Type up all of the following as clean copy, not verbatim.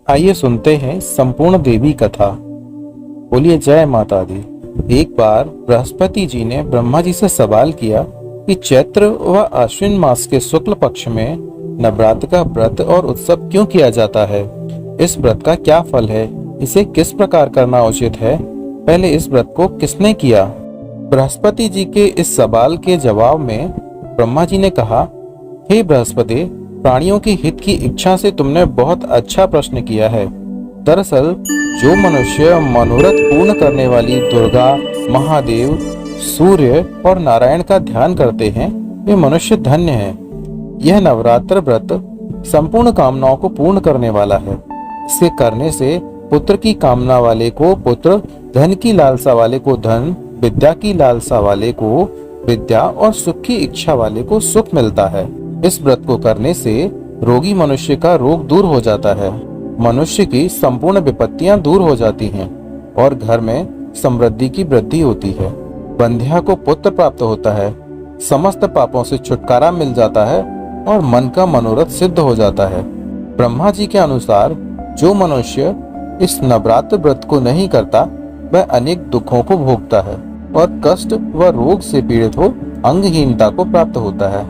आइए सुनते हैं संपूर्ण देवी कथा। बोलिए जय माता दी। एक बार बृहस्पति जी ने ब्रह्मा जी से सवाल किया कि चैत्र व आश्विन मास के शुक्ल पक्ष में नवरात्र का व्रत और उत्सव क्यों किया जाता है। इस व्रत का क्या फल है, इसे किस प्रकार करना उचित है, पहले इस व्रत को किसने किया। बृहस्पति जी के इस सवाल के जवाब में ब्रह्मा जी ने कहा, हे बृहस्पति, प्राणियों के हित की इच्छा से तुमने बहुत अच्छा प्रश्न किया है। दरअसल जो मनुष्य मनोरथ पूर्ण करने वाली दुर्गा, महादेव, सूर्य और नारायण का ध्यान करते हैं, वे मनुष्य धन्य हैं। यह नवरात्र व्रत संपूर्ण कामनाओं को पूर्ण करने वाला है। इसे करने से पुत्र की कामना वाले को पुत्र, धन की लालसा वाले को धन, विद्या की लालसा वाले को विद्या और सुख की इच्छा वाले को सुख मिलता है। इस व्रत को करने से रोगी मनुष्य का रोग दूर हो जाता है, मनुष्य की संपूर्ण विपत्तियां दूर हो जाती हैं और घर में समृद्धि की वृद्धि होती है। बंध्या को पुत्र प्राप्त होता है, समस्त पापों से छुटकारा मिल जाता है और मन का मनोरथ सिद्ध हो जाता है। ब्रह्मा जी के अनुसार जो मनुष्य इस नवरात्र व्रत को नहीं करता, वह अनेक दुखों को भोगता है और कष्ट व रोग से पीड़ित हो अंगहीनता को प्राप्त होता है।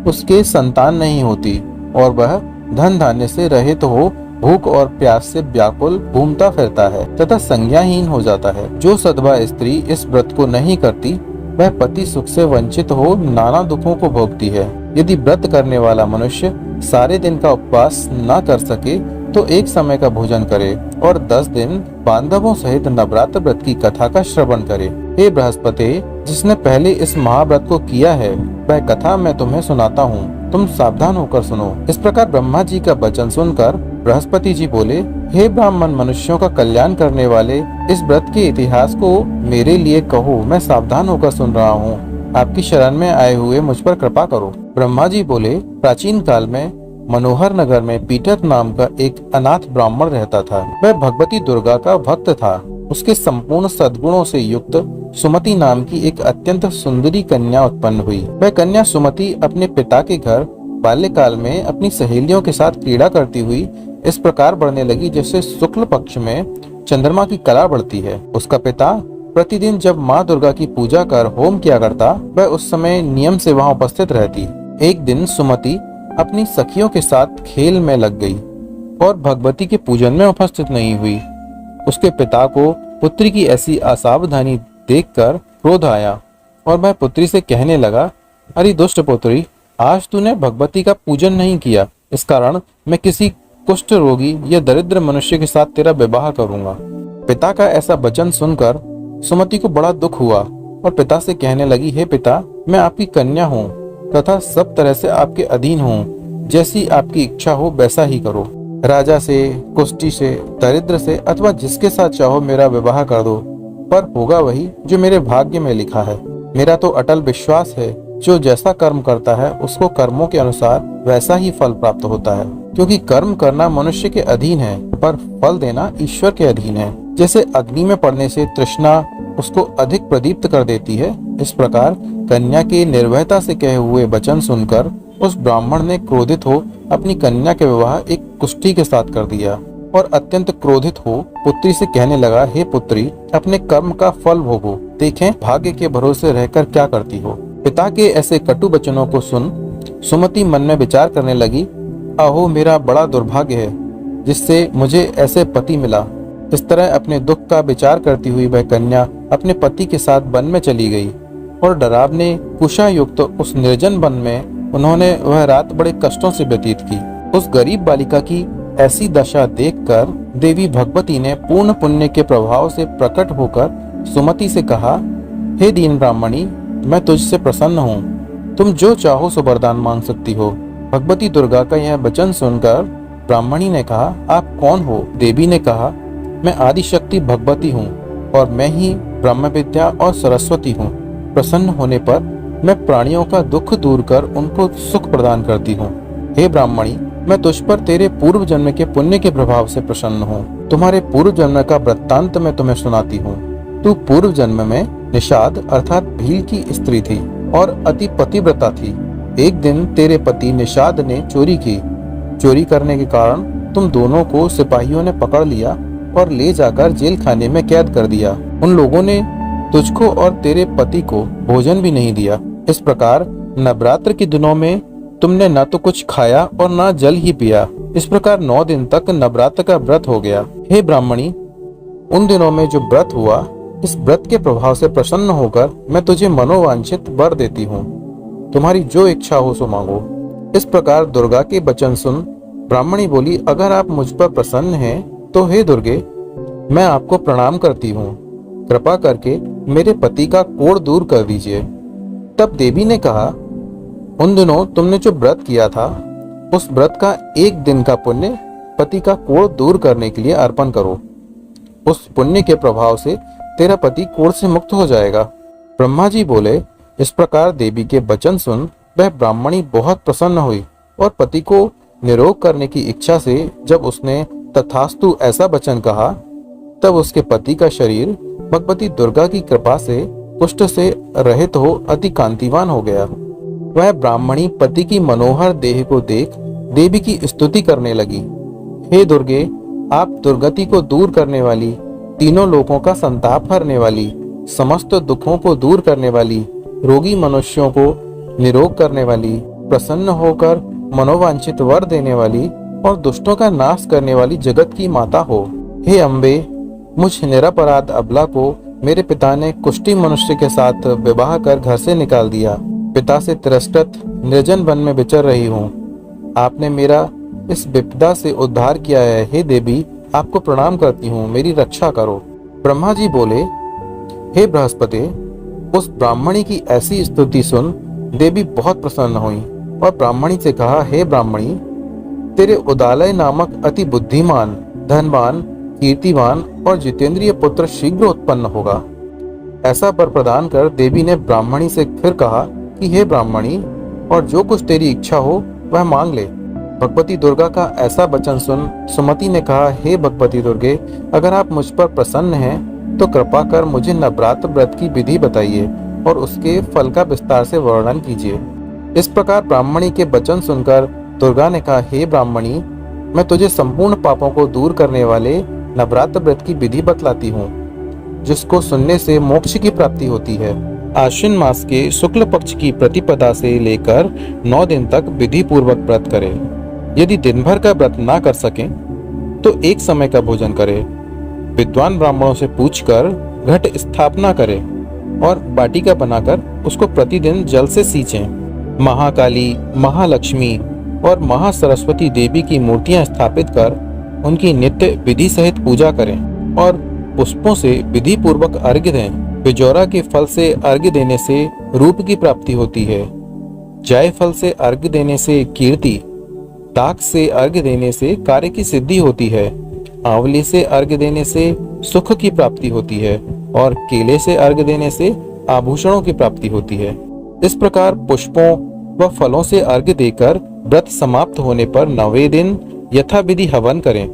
उसके संतान नहीं होती और वह धन धान्य से रहित हो भूख और प्यास से व्याकुल घूमता फिरता है तथा संज्ञाहीन हो जाता है। जो सद्भा स्त्री इस व्रत को नहीं करती, वह पति सुख से वंचित हो नाना दुखों को भोगती है। यदि व्रत करने वाला मनुष्य सारे दिन का उपवास न कर सके तो एक समय का भोजन करे और 10 दिन बांधवों सहित नवरात्र व्रत की कथा का श्रवण करे। हे बृहस्पति, जिसने पहले इस महाव्रत को किया है, वह कथा मैं तुम्हें सुनाता हूँ, तुम सावधान होकर सुनो। इस प्रकार ब्रह्मा जी का वचन सुनकर बृहस्पति जी बोले, हे ब्राह्मण मनुष्यों का कल्याण करने वाले, इस व्रत के इतिहास को मेरे लिए कहो, मैं सावधान होकर सुन रहा हूँ। आपकी शरण में आए हुए मुझ पर कृपा करो। ब्रह्मा जी बोले, प्राचीन काल में मनोहर नगर में पीटक नाम का एक अनाथ ब्राह्मण रहता था। वह भगवती दुर्गा का भक्त था। उसके संपूर्ण सद्गुणों से युक्त सुमति नाम की एक अत्यंत सुंदरी कन्या उत्पन्न हुई। वह कन्या सुमति अपने पिता के घर बाल्यकाल में अपनी सहेलियों के साथ क्रीड़ा करती हुई इस प्रकार बढ़ने लगी जैसे शुक्ल पक्ष में चंद्रमा की कला बढ़ती है। उसका पिता प्रतिदिन जब माँ दुर्गा की पूजा कर होम किया करता, वह उस समय नियम से वहाँ उपस्थित रहती। एक दिन सुमति अपनी सखियों के साथ खेल में लग गई और भगवती के पूजन में उपस्थित नहीं हुई। उसके पिता को पुत्री की ऐसी असावधानी देखकर क्रोध आया और वह पुत्री से कहने लगा, अरे दुष्ट पुत्री, आज तूने भगवती का पूजन नहीं किया, इस कारण मैं किसी कुष्ठ रोगी या दरिद्र मनुष्य के साथ तेरा विवाह करूंगा। पिता का ऐसा वचन सुनकर सुमति को बड़ा दुख हुआ और पिता से कहने लगी, हे पिता, मैं आपकी कन्या हूँ तथा सब तरह से आपके अधीन हूँ, जैसी आपकी इच्छा हो वैसा ही करो। राजा से, कुष्ठी से, दरिद्र से अथवा जिसके साथ चाहो मेरा विवाह कर दो, पर होगा वही जो मेरे भाग्य में लिखा है। मेरा तो अटल विश्वास है, जो जैसा कर्म करता है उसको कर्मों के अनुसार वैसा ही फल प्राप्त होता है, क्योंकि कर्म करना मनुष्य के अधीन है पर फल देना ईश्वर के अधीन है। जैसे अग्नि में पड़ने से तृष्णा उसको अधिक प्रदीप्त कर देती है, इस प्रकार कन्या के निर्भयता से कहे हुए वचन सुनकर उस ब्राह्मण ने क्रोधित हो अपनी कन्या के विवाह एक कुष्ठी के साथ कर दिया और अत्यंत क्रोधित हो पुत्री से कहने लगा, हे पुत्री, अपने कर्म का फल भोगो, देखें भाग्य के भरोसे रहकर क्या करती हो। पिता के ऐसे कटु वचनों को सुन सुमति मन में विचार करने लगी, अहो मेरा बड़ा दुर्भाग्य है जिससे मुझे ऐसे पति मिला। इस तरह अपने दुख का विचार करती हुई वह कन्या अपने पति के साथ वन में चली गई और डरावने कुशा युक्त उस निर्जन वन में उन्होंने वह रात बड़े कष्टों से व्यतीत की। उस गरीब बालिका की ऐसी दशा देखकर देवी भगवती ने पूर्ण पुण्य के प्रभाव से प्रकट होकर सुमति से कहा, हे दीन ब्राह्मणी, मैं तुझसे प्रसन्न हूँ, तुम जो चाहो सो वरदान मांग सकती हो। भगवती दुर्गा का यह वचन सुनकर ब्राह्मणी ने कहा, आप कौन हो? देवी ने कहा, मैं आदिशक्ति भगवती हूँ और मैं ही ब्रह्म विद्या और सरस्वती हूँ। प्रसन्न होने पर मैं प्राणियों का दुख दूर कर उनको सुख प्रदान करती हूँ। हे ब्राह्मणी, मैं तुझ पर तेरे पूर्व जन्म के पुण्य के प्रभाव से प्रसन्न हूँ। तुम्हारे पूर्व जन्म का वृत्तांत मैं तुम्हें सुनाती हूँ। तू पूर्व जन्म में निषाद अर्थात भील की स्त्री थी और अति पतिव्रता थी। एक दिन तेरे पति निषाद ने चोरी की। चोरी करने के कारण तुम दोनों को सिपाहियों ने पकड़ लिया और ले जाकर जेल खाने में कैद कर दिया। उन लोगों ने तुझको और तेरे पति को भोजन भी नहीं दिया। इस प्रकार नवरात्र के दिनों में तुमने न तो कुछ खाया और न जल ही पिया। इस प्रकार 9 दिन तक नवरात्र का व्रत हो गया। हे ब्राह्मणी, उन दिनों में जो व्रत हुआ, इस व्रत के प्रभाव से प्रसन्न होकर मैं तुझे मनोवांछित वर देती हूँ। तुम्हारी जो इच्छा हो सो मांगो। इस प्रकार दुर्गा के वचन सुन ब्राह्मणी बोली, अगर आप मुझ पर प्रसन्न हैं तो हे दुर्गे, मैं आपको प्रणाम करती हूँ। कृपा करके मेरे पति का कोढ़ दूर कर दीजिए। तब देवी ने कहा, उन दिनों तुमने जो व्रत किया था, उस व्रत का 1 दिन का पुण्य पति का कोढ़ दूर करने के लिए अर्पण करो। उस पुण्य के प्रभाव से तेरा पति कोढ़ से मुक्त हो जाएगा। ब्रह्मा जी बोले, इस प्रकार देवी के वचन सुन वह ब्राह्मणी बहुत प्रसन्न हुई और पति को निरोग करने की इच्छा से जब उसने तथास्तु ऐसा वचन कहा, तब उसके पति का शरीर भगवती दुर्गा की कृपा से कुष्ठ से रहित हो अति कांतिवान हो गया। वह ब्राह्मणी पति की मनोहर देह को देख देवी की स्तुति करने लगी। हे दुर्गे, आप दुर्गति को दूर करने वाली, तीनों लोकों का संताप हरने वाली, समस्त दुखों को दूर करने वाली, रोगी मनुष्यों को निरोग करने वाली, प्रसन्न होकर मनोवांछित वर देने वाली और दुष्टों का नाश करने वाली जगत की माता हो। हे अम्बे, मुझ निरपराध अबला को मेरे पिता ने कुष्ठी मनुष्य के साथ विवाह कर घर से निकाल दिया। पिता से तिरस्कृत निर्जन वन में विचर रही हूँ। आपने मेरा इस विपदा से उद्धार किया है। हे देवी, आपको प्रणाम करती हूँ, मेरी रक्षा करो। ब्रह्मा जी बोले, हे बृहस्पति, उस ब्राह्मणी की ऐसी स्तुति सुन देवी बहुत प्रसन्न हुई और ब्राह्मणी से कहा, हे ब्राह्मणी, तेरे उदालय नामक अति बुद्धिमान, धनवान, कीर्तिवान और जितेंद्रिय पुत्र शीघ्र उत्पन्न होगा। ऐसा वर प्रदान कर देवी ने ब्राह्मणी से फिर कहा कि हे ब्राह्मणी, और जो कुछ तेरी इच्छा हो वह मांग ले। भगवती दुर्गा का ऐसा वचन सुन सुमति ने कहा, हे भगवती दुर्गे, अगर आप मुझ पर प्रसन्न हैं तो कृपा कर मुझे नवरात्र व्रत की विधि बताइए और उसके फल का विस्तार से वर्णन कीजिए। इस प्रकार ब्राह्मणी के वचन सुनकर दुर्गा ने कहा, हे ब्राह्मणी, मैं तुझे संपूर्ण पापों को दूर करने वाले नवरात्र व्रत की विधि बतलाती हूँ, जिसको सुनने से मोक्ष की प्राप्ति होती है। आश्विन मास के शुक्ल पक्ष की प्रतिपदा से लेकर 9 दिन तक विधि पूर्वक व्रत करें। यदि दिन भर का व्रत ना कर सकें तो एक समय का भोजन करें। विद्वान ब्राह्मणों से पूछकर घट स्थापना करें और बाटिका बनाकर उसको प्रतिदिन जल से सींचें। महाकाली, महालक्ष्मी और महासरस्वती देवी की मूर्तियां स्थापित कर उनकी नित्य विधि सहित पूजा करें और पुष्पों से विधि पूर्वक अर्घ्य दें। बिजौरा के फल से अर्घ्य देने से रूप की प्राप्ति होती है। जायफल से अर्घ्य देने से कीर्ति, दाख से अर्घ्य देने से कार्य की सिद्धि होती है, आंवले से अर्घ्य देने से सुख की प्राप्ति होती है और केले से अर्घ्य देने से आभूषणों की प्राप्ति होती है। इस प्रकार पुष्पों व फलों से अर्घ्य देकर व्रत समाप्त होने पर 9वें दिन यथाविधि हवन करें।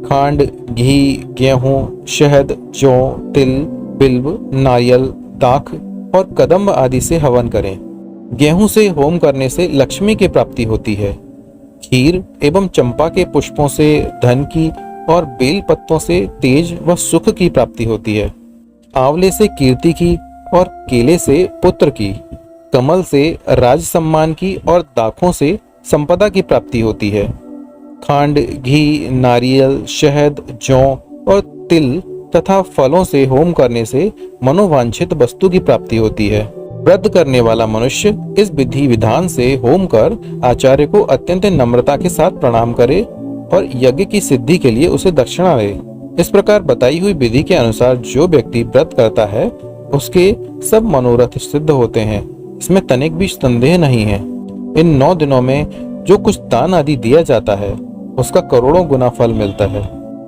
खांड, घी, गेहूं, शहद, जौ, तिल, बिल्व, नारियल, दाख और कदम्ब आदि से हवन करें। गेहूं से होम करने से लक्ष्मी की प्राप्ति होती है। खीर एवं चंपा के पुष्पों से धन की और बेल पत्तों से तेज व सुख की प्राप्ति होती है। आंवले से कीर्ति की और केले से पुत्र की, कमल से राज सम्मान की और दाखों से संपदा की प्राप्ति होती है। खांड, घी, नारियल, शहद, जौ और तिल तथा फलों से होम करने से मनोवांछित वस्तु की प्राप्ति होती है। व्रत करने वाला मनुष्य इस विधि विधान से होम कर आचार्य को अत्यंत नम्रता के साथ प्रणाम करे और यज्ञ की सिद्धि के लिए उसे दक्षिणा दे। इस प्रकार बताई हुई विधि के अनुसार जो व्यक्ति व्रत करता है उसके सब मनोरथ सिद्ध होते हैं। इसमें तनिक भी संदेह नहीं है। इन 9 दिनों में जो कुछ दान आदि दिया जाता है उसका करोड़ों गुना फल मिलता है।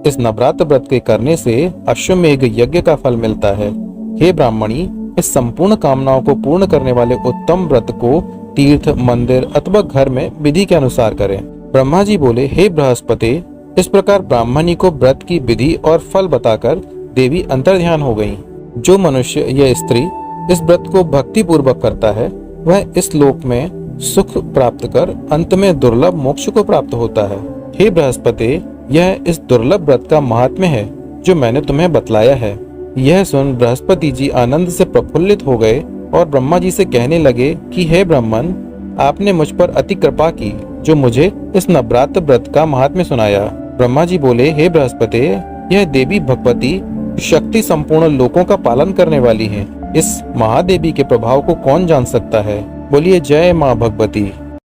इस नवरात्र व्रत के करने से अश्वमेघ यज्ञ का फल मिलता है। हे ब्राह्मणी, इस संपूर्ण कामनाओं को पूर्ण करने वाले उत्तम व्रत को तीर्थ, मंदिर अथवा घर में विधि के अनुसार करें। ब्रह्मा जी बोले, हे बृहस्पति, इस प्रकार ब्राह्मणी को व्रत की विधि और फल बताकर देवी अंतर्ध्यान हो गईं। जो मनुष्य या स्त्री इस व्रत को भक्ति पूर्वक करता है वह इस लोक में सुख प्राप्त कर अंत में दुर्लभ मोक्ष को प्राप्त होता है। हे बृहस्पति, यह इस दुर्लभ व्रत का महात्म्य है जो मैंने तुम्हें बतलाया है। यह सुन बृहस्पति जी आनंद से प्रफुल्लित हो गए और ब्रह्मा जी से कहने लगे कि हे ब्राह्मण, आपने मुझ पर अति कृपा की जो मुझे इस नवरात्र व्रत का महात्म्य सुनाया। ब्रह्मा जी बोले, हे बृहस्पति, यह देवी भगवती शक्ति संपूर्ण लोकों का पालन करने वाली है। इस महादेवी के प्रभाव को कौन जान सकता है। बोलिए जय माँ भगवती।